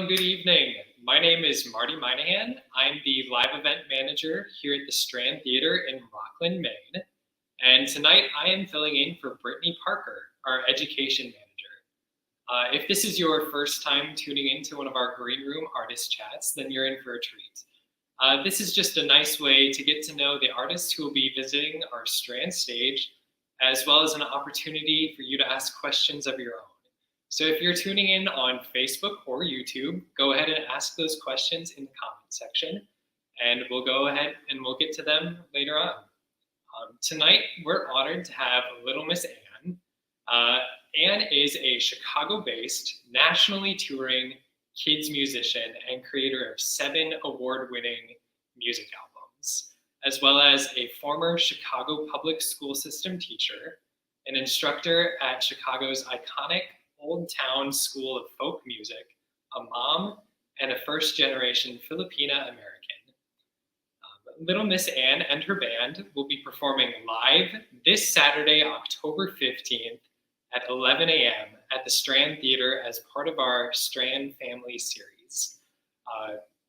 Good evening. My name is Marty Minahan. I'm the live event manager here at the Strand Theatre in Rockland, Maine. And tonight I am filling in for Brittany Parker, our education manager. If this is your first time tuning into one of our Green Room artist chats, then you're in for a treat. This is just a nice way to get to know the artists who will be visiting our Strand stage, as well as an opportunity for you to ask questions of your own. So if you're tuning in on Facebook or YouTube, go ahead and ask those questions in the comment section, and we'll go ahead and we'll get to them later on. Tonight, we're honored to have Little Miss Ann. Ann is a Chicago-based, nationally touring kids musician and creator of 7 award-winning music albums, as well as a former Chicago public school system teacher, an instructor at Chicago's iconic Old Town School of Folk Music, a mom, and a first-generation Filipina American. Little Miss Ann and her band will be performing live this Saturday, October 15th at 11 a.m. at the Strand Theatre as part of our Strand Family Series.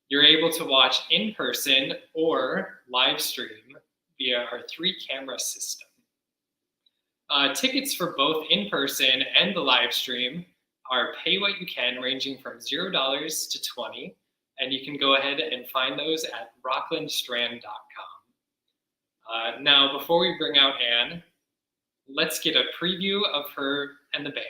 You're able to watch in person or live stream via our 3-camera system. Tickets for both in person and the live stream are pay what you can, ranging from $0 to $20, and you can go ahead and find those at rocklandstrand.com. Now, before we bring out Ann, let's get a preview of her and the band.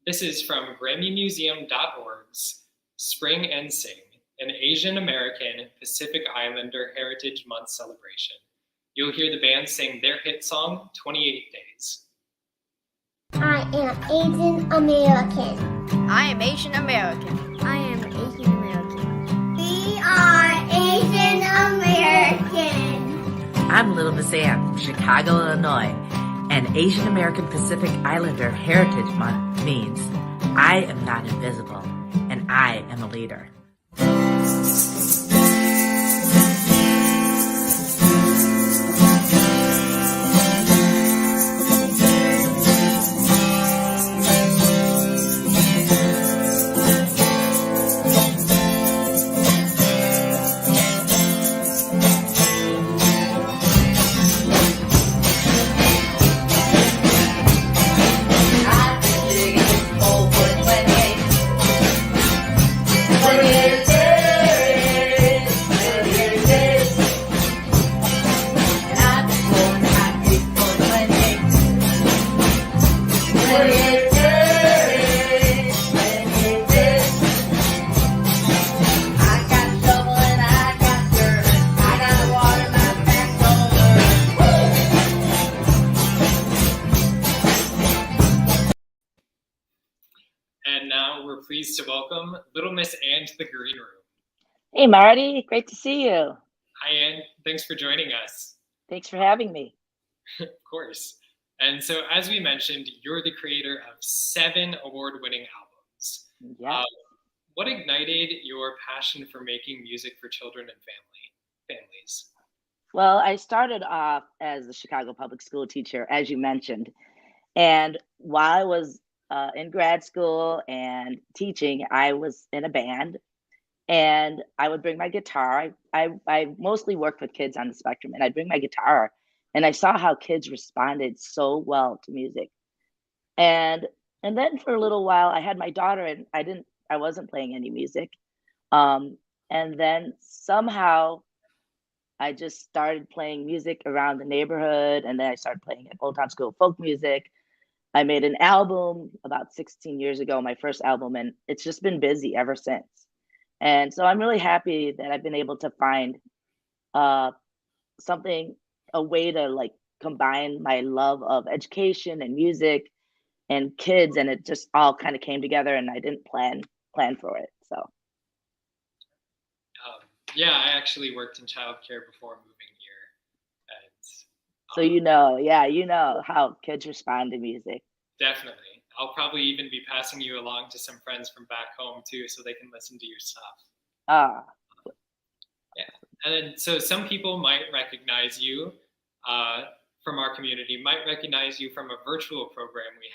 This is from GrammyMuseum.org's Spring and Sing, an Asian American Pacific Islander Heritage Month celebration. You'll hear the band sing their hit song, 28 Days. I am Asian American. I am Asian American. I am Asian American. We are Asian American. I'm Little Miss Ann from Chicago, Illinois, and Asian American Pacific Islander Heritage Month means I am not invisible, and I am a leader. pleased to welcome Little Miss Ann to the green room. Hey, Marty, great to see you. Hi, Ann. Thanks for joining us. Thanks for having me. Of course. And so, as we mentioned, you're the creator of 7 award-winning albums. Yeah. What ignited your passion for making music for children and families? Well, I started off as a Chicago public school teacher, as you mentioned. And while I was in grad school and teaching, I was in a band and I would bring my guitar. I mostly worked with kids on the spectrum, and I'd bring my guitar and I saw how kids responded so well to music. And then for a little while I had my daughter and I wasn't playing any music. And then somehow I just started playing music around the neighborhood, and then I started playing at Old Town School of Folk Music. I made an album about 16 years ago, my first album, and it's just been busy ever since. And so I'm really happy that I've been able to find something, a way to like combine my love of education and music and kids, and it just all kind of came together, and I didn't plan for it. So Yeah, I actually worked in childcare before moving here. And, so you know how kids respond to music. Definitely. I'll probably even be passing you along to some friends from back home too, so they can listen to your stuff. Yeah. And then, so some people might recognize you from our community, might recognize you from a virtual program we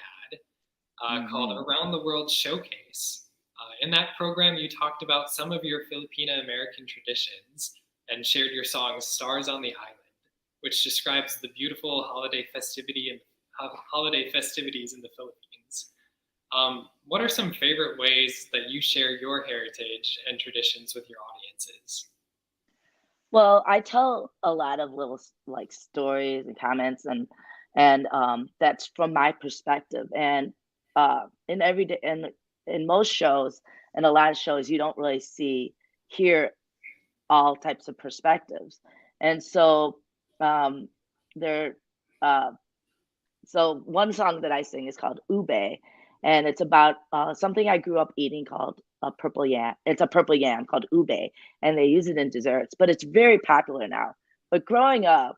had called Around the World Showcase. In that program, you talked about some of your Filipino American traditions and shared your song Stars on the Island, which describes the beautiful holiday festivities in the Philippines. What are some favorite ways that you share your heritage and traditions with your audiences? Well, I tell a lot of little like stories and comments, and that's from my perspective. And in everyday and in most shows and a lot of shows, you don't really hear all types of perspectives. And so there so one song that I sing is called Ube, and it's about something I grew up eating called a purple yam. It's a purple yam called ube, and they use it in desserts, but it's very popular now. But growing up,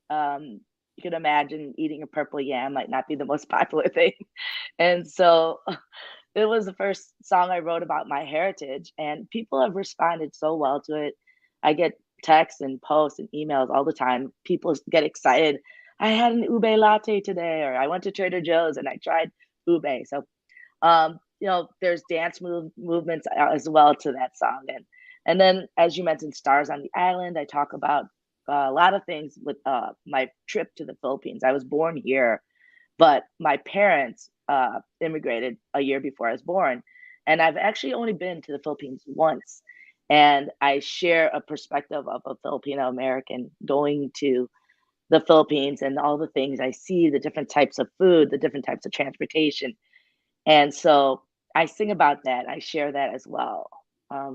you can imagine eating a purple yam might not be the most popular thing. And so it was the first song I wrote about my heritage, and people have responded so well to it. I get texts and posts and emails all the time. People get excited. I had an ube latte today, or I went to Trader Joe's and I tried ube. So, there's dance movements as well to that song. And then, as you mentioned, Stars on the Island, I talk about a lot of things with my trip to the Philippines. I was born here, but my parents immigrated a year before I was born. And I've actually only been to the Philippines once. And I share a perspective of a Filipino American going to the Philippines and all the things I see, the different types of food, the different types of transportation. And so I sing about that. I share that as well.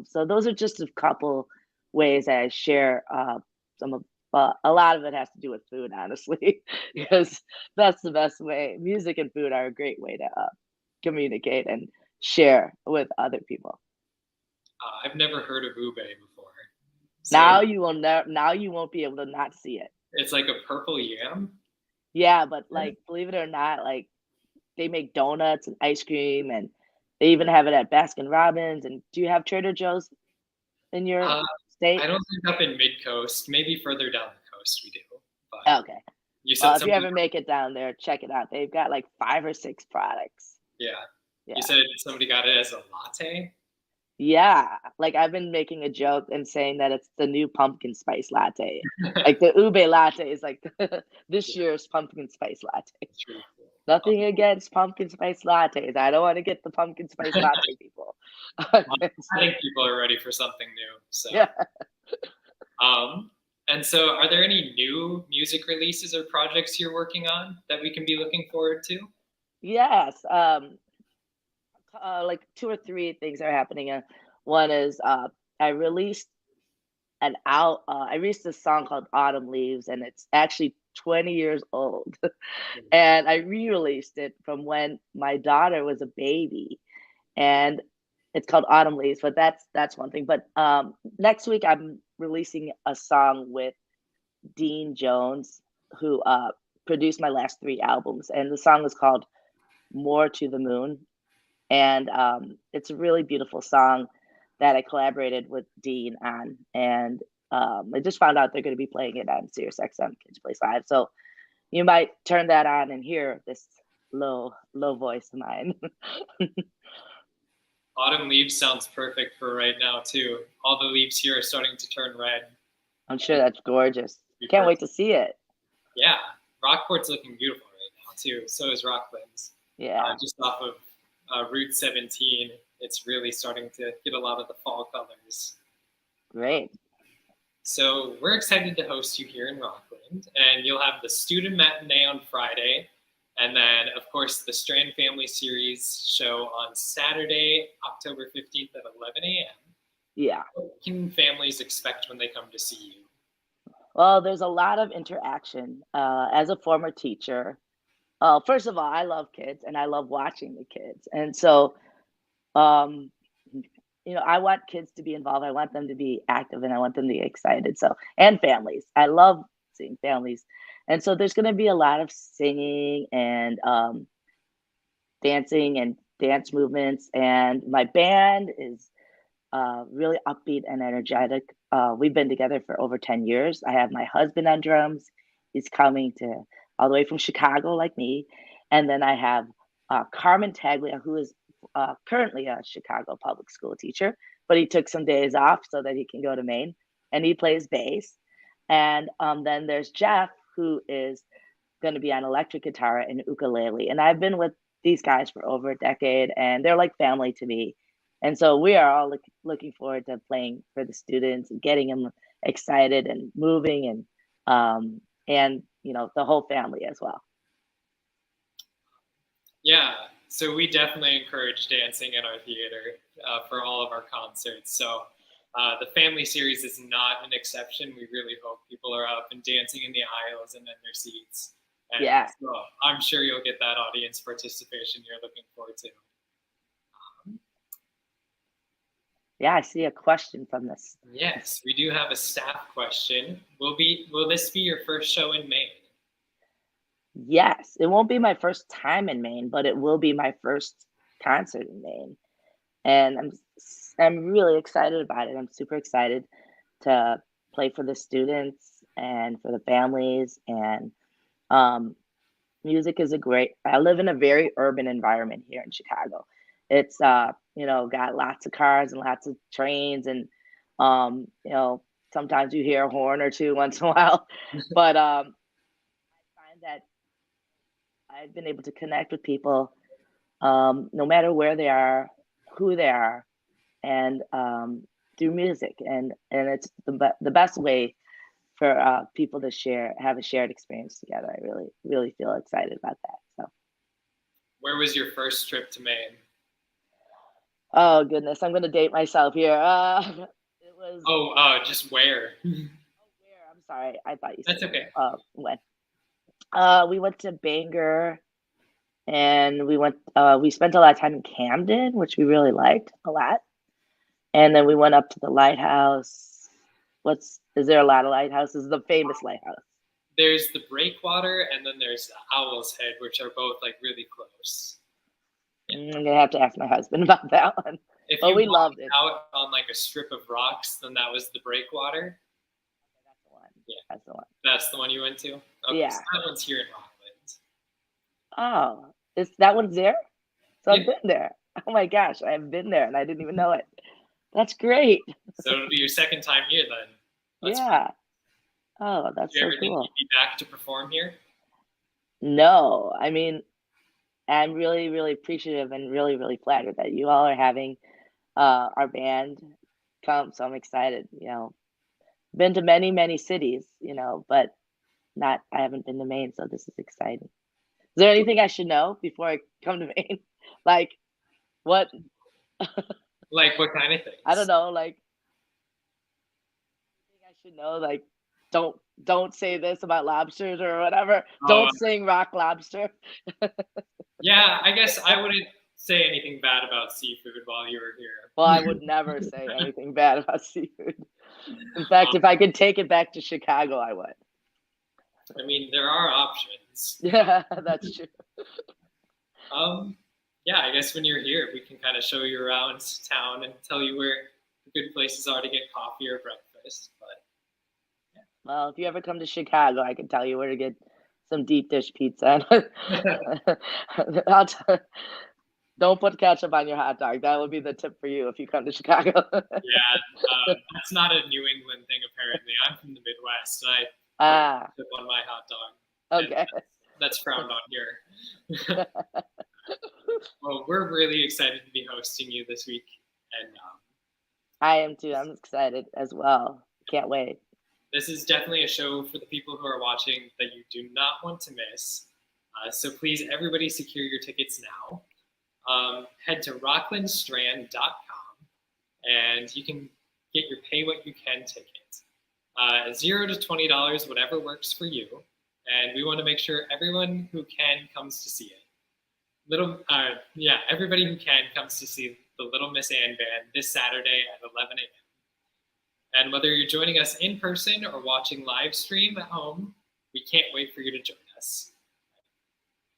So those are just a couple ways that I share some of, a lot of it has to do with food, honestly, because that's the best way. Music and food are a great way to communicate and share with other people. I've never heard of ube before. So Now you will now you won't be able to not see it. it's like a purple yam? Yeah, but like, believe it or not, like they make donuts and ice cream, and they even have it at Baskin Robbins. And do you have Trader Joe's in your state? I don't think up in mid-coast, maybe further down the coast we do. But Okay. you said If you ever make it down there, check it out. They've got like 5 or 6 products. Yeah. Yeah. You said somebody got it as a latte? Yeah, like I've been making a joke and saying that it's the new pumpkin spice latte. Like the ube latte is like this year's pumpkin spice latte. It's really cool. Nothing against pumpkin spice lattes. I don't want to get the pumpkin spice latte people. I think people are ready for something new. So Yeah. And so are there any new music releases or projects you're working on that we can be looking forward to? Yes. Like 2 or 3 things are happening. One is I released I released a song called Autumn Leaves, and it's actually 20 years old. And I re-released it from when my daughter was a baby. And It's called Autumn Leaves, but that's one thing. But next week I'm releasing a song with Dean Jones, who produced my last 3 albums, and the song is called More to the Moon. And it's a really beautiful song that I collaborated with Dean on. And I just found out they're going to be playing it on Sirius XM Kids Place Live. So you might turn that on and hear this low voice of mine. Autumn Leaves sounds perfect for right now too. All the leaves here are starting to turn red. I'm sure that's gorgeous. Can't wait to see it. Yeah, Rockport's looking beautiful right now too. So is Rocklands. Yeah. Just off of Route 17, it's really starting to get a lot of the fall colors. Great. So we're excited to host you here in Rockland, and you'll have the student matinee on Friday, and then, of course, the Strand Family Series show on Saturday, October 15th at 11 a.m. Yeah. What can families expect when they come to see you? Well, there's a lot of interaction. As a former teacher, first of all, I love kids and I love watching the kids. And so, I want kids to be involved. I want them to be active and I want them to be excited. So, and families. I love seeing families. And so there's going to be a lot of singing and dancing and dance movements. And my band is really upbeat and energetic. We've been together for over 10 years. I have my husband on drums. He's coming to all the way from Chicago like me. And then I have Carmen Taglia, who is currently a Chicago public school teacher, but he took some days off so that he can go to Maine, and he plays bass. And then there's Jeff, who is going to be on electric guitar and ukulele. And I've been with these guys for over a decade, and they're like family to me. And so we are all looking forward to playing for the students and getting them excited and moving, and the whole family as well. Yeah, so we definitely encourage dancing in our theater for all of our concerts. So the family series is not an exception. We really hope people are up and dancing in the aisles and in their seats. And yeah. So I'm sure you'll get that audience participation you're looking forward to. Yeah, I see a question from this. Yes, we do have a staff question. Will this be your first show in Maine? Yes, it won't be my first time in Maine, but it will be my first concert in Maine. And I'm really excited about it. I'm super excited to play for the students and for the families. And music is I live in a very urban environment here in Chicago. It's got lots of cars and lots of trains, and sometimes you hear a horn or two once in a while. But I find that I've been able to connect with people no matter where they are, who they are, and through music. And it's the best way for people to have a shared experience together. I really, really feel excited about that. So, where was your first trip to Maine? Oh goodness, I'm gonna date myself here. It was. Just where? Where? I'm sorry. I thought you said. That's okay. When? We went to Bangor, and we spent a lot of time in Camden, which we really liked a lot. And then we went up to the lighthouse. Is there a lot of lighthouses? The famous lighthouse. There's the Breakwater, and then there's the Owl's Head, which are both like really close. I'm gonna have to ask my husband about that one. We loved it. Out on like a strip of rocks, then that was the Breakwater. Okay, that's the one. Yeah, that's the one. That's the one you went to. Okay, yeah, so that one's here in Rockland. Oh, that one's there? So yeah. I've been there. Oh my gosh, I've been there and I didn't even know it. That's great. So it'll be your second time here then. Yeah. Oh, that's so cool. Think you'd be back to perform here? No, I mean, I'm really, really appreciative and really, really flattered that you all are having our band come. So I'm excited. Been to many, many cities, but I haven't been to Maine. So this is exciting. Is there anything I should know before I come to Maine? Like what? Like what kind of things? I don't know. Like I should know. Like don't say this about lobsters or whatever. Don't sing Rock Lobster. Yeah, I guess I wouldn't say anything bad about seafood while you were here. Well, I would never say anything bad about seafood. In fact, if I could take it back to Chicago, I would. I mean, there are options. Yeah, that's true. Yeah, I guess when you're here, we can kind of show you around town and tell you where the good places are to get coffee or breakfast. But Well, if you ever come to Chicago, I can tell you where to get some deep dish pizza. Don't put ketchup on your hot dog. That would be the tip for you if you come to Chicago. yeah, that's not a New England thing, apparently. I'm from the Midwest, and I put ketchup on my hot dog. Okay. That's frowned on here. Well, we're really excited to be hosting you this week. And I am too. I'm excited as well. Can't wait. This is definitely a show for the people who are watching that you do not want to miss. So please, everybody, secure your tickets now. Head to rocklandstrand.com and you can get your pay what you can ticket. $0 to $20, whatever works for you. And we want to make sure everyone who can comes to see it. Everybody who can comes to see the Little Miss Ann Band this Saturday at 11 a.m. And whether you're joining us in person or watching live stream at home, we can't wait for you to join us.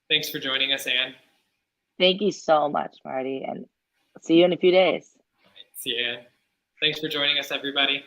Thanks for joining us, Ann. Thank you so much, Marty, and see you in a few days. All right, see you, Ann. Thanks for joining us, everybody.